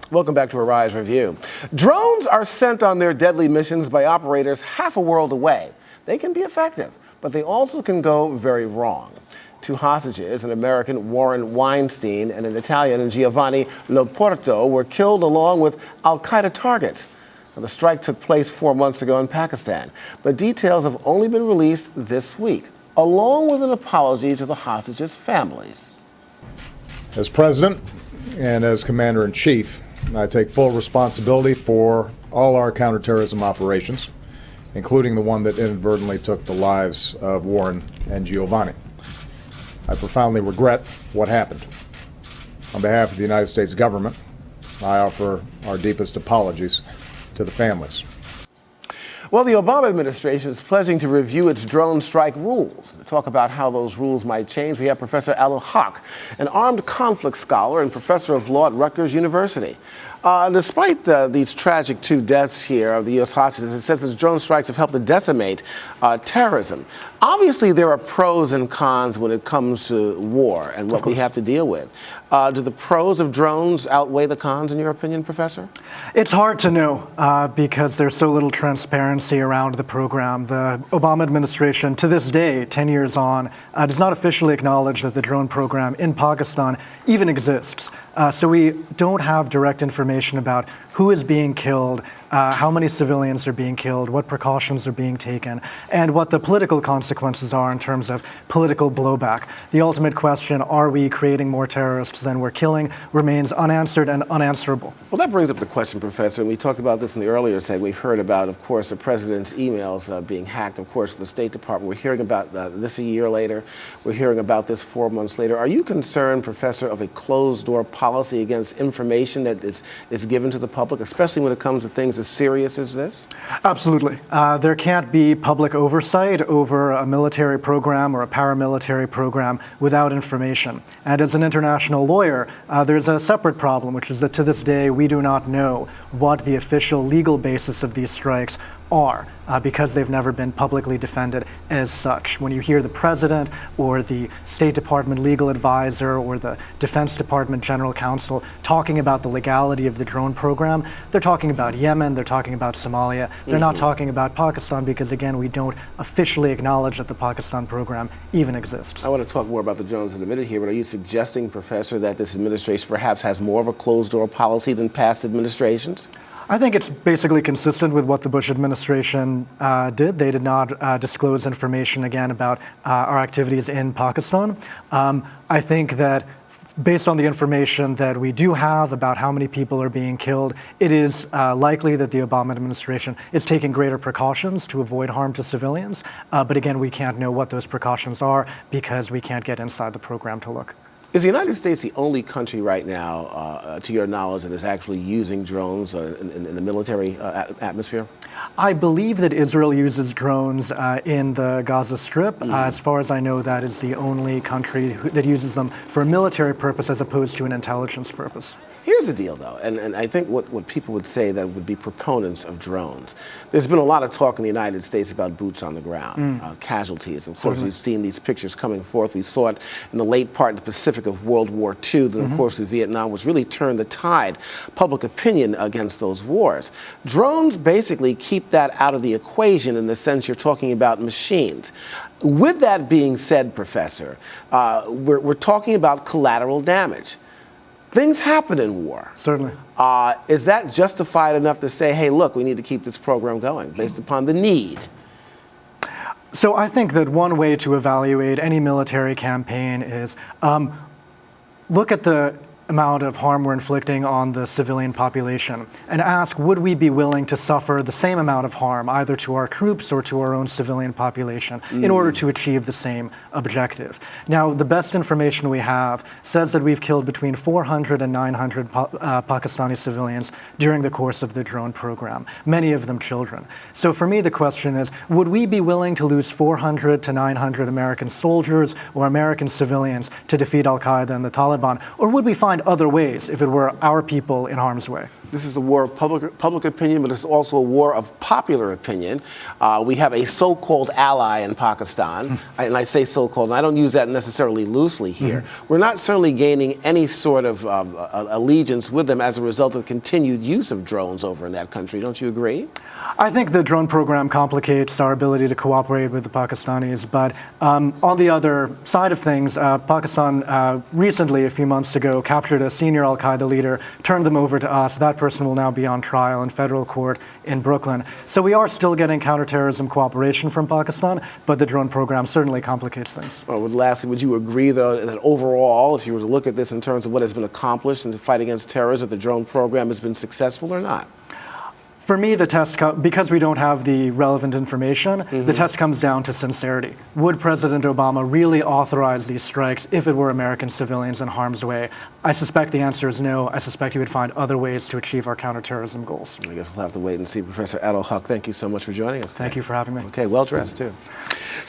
Welcome back to Arise Review. Drones are sent on their deadly missions by operators half a world away. They can be effective, but they also can go very wrong. Two hostages, an American Warren Weinstein and an Italian Giovanni Loporto, were killed along with al-Qaeda targets. Now, the strike took place 4 months ago in Pakistan, but details have only been released this week, along with an apology to the hostages' families. As president and as commander-in-chief, I take full responsibility for all our counterterrorism operations, including the one that inadvertently took the lives of Warren and Giovanni. I profoundly regret what happened. On behalf of the United States government, I offer our deepest apologies to the families. Well, the Obama administration is pledging to review its drone strike rules. To talk about how those rules might change, we have Professor Adil Haque, an armed conflict scholar and professor of law at Rutgers University. Despite these tragic two deaths here of the U.S. hostages, it says that drone strikes have helped to decimate terrorism. Obviously, there are pros and cons when it comes to war and what we have to deal with. Do the pros of drones outweigh the cons, in your opinion, Professor? It's hard to know because there's so little transparency around the program. The Obama administration, to this day, 10 years on, does not officially acknowledge that the drone program in Pakistan even exists. So we don't have direct information about who is being killed, how many civilians are being killed, what precautions are being taken, and what the political consequences are in terms of political blowback. The ultimate question, are we creating more terrorists than we're killing, remains unanswered and unanswerable. Well, that brings up the question, Professor, and we talked about this in the earlier segment. We heard about, of course, the president's emails being hacked, of course, the State Department. We're hearing about this a year later. We're hearing about this 4 months later. Are you concerned, Professor, of a closed-door policy against information that is given to the public, especially when it comes to things as serious as this? Absolutely. There can't be public oversight over a military program or a paramilitary program without information. And as an international lawyer, there's a separate problem, which is that to this day, we do not know what the official legal basis of these strikes are because they've never been publicly defended as such. When you hear the president or the State Department legal advisor or the Defense Department general counsel talking about the legality of the drone program, they're talking about Yemen, they're talking about Somalia, they're not talking about Pakistan because, again, we don't officially acknowledge that the Pakistan program even exists. I want to talk more about the drones in a minute here, but are you suggesting, Professor, that this administration perhaps has more of a closed-door policy than past administrations? I think it's basically consistent with what the Bush administration did. They did not disclose information, again, about our activities in Pakistan. I think that based on the information that we do have about how many people are being killed, it is likely that the Obama administration is taking greater precautions to avoid harm to civilians. But again, we can't know what those precautions are because we can't get inside the program to look. Is the United States the only country right now, to your knowledge, that is actually using drones in the military atmosphere? I believe that Israel uses drones in the Gaza Strip. As far as I know, that is the only country that uses them for a military purpose as opposed to an intelligence purpose. Here's the deal, though, and I think what people would say that would be proponents of drones. There's been a lot of talk in the United States about boots on the ground, casualties. Of course, we've seen these pictures coming forth. We saw it in the late part of the Pacific of World War II, then, of course, with Vietnam, which really turned the tide, public opinion against those wars. Drones basically keep that out of the equation in the sense you're talking about machines. With that being said, Professor, we're talking about collateral damage. Things happen in war. Certainly. Is that justified enough to say, hey, look, we need to keep this program going based upon the need? So I think that one way to evaluate any military campaign is look at the amount of harm we're inflicting on the civilian population and ask, would we be willing to suffer the same amount of harm either to our troops or to our own civilian population in order to achieve the same objective? Now, the best information we have says that we've killed between 400 and 900 Pakistani civilians during the course of the drone program, many of them children. So for me, the question is, would we be willing to lose 400 to 900 American soldiers or American civilians to defeat al-Qaeda and the Taliban, or would we find find other ways if it were our people in harm's way. This is the war of public opinion, but it's also a war of popular opinion. We have a so-called ally in Pakistan, and I say so-called, and I don't use that necessarily loosely here. We're not certainly gaining any sort of allegiance with them as a result of continued use of drones over in that country. Don't you agree? I think the drone program complicates our ability to cooperate with the Pakistanis, but on the other side of things, Pakistan recently, a few months ago, captured a senior al-Qaeda leader, turned them over to us. That person will now be on trial in federal court in Brooklyn. So we are still getting counterterrorism cooperation from Pakistan, but the drone program certainly complicates things. Well, lastly, would you agree, though, that overall, if you were to look at this in terms of what has been accomplished in the fight against terrorism, the drone program has been successful or not? For me, the test, because we don't have the relevant information, the test comes down to sincerity. Would President Obama really authorize these strikes if it were American civilians in harm's way? I suspect the answer is no. I suspect he would find other ways to achieve our counterterrorism goals. I guess we'll have to wait and see. Professor Adil Haque, thank you so much for joining us today. Thank you for having me. Okay, well dressed, too.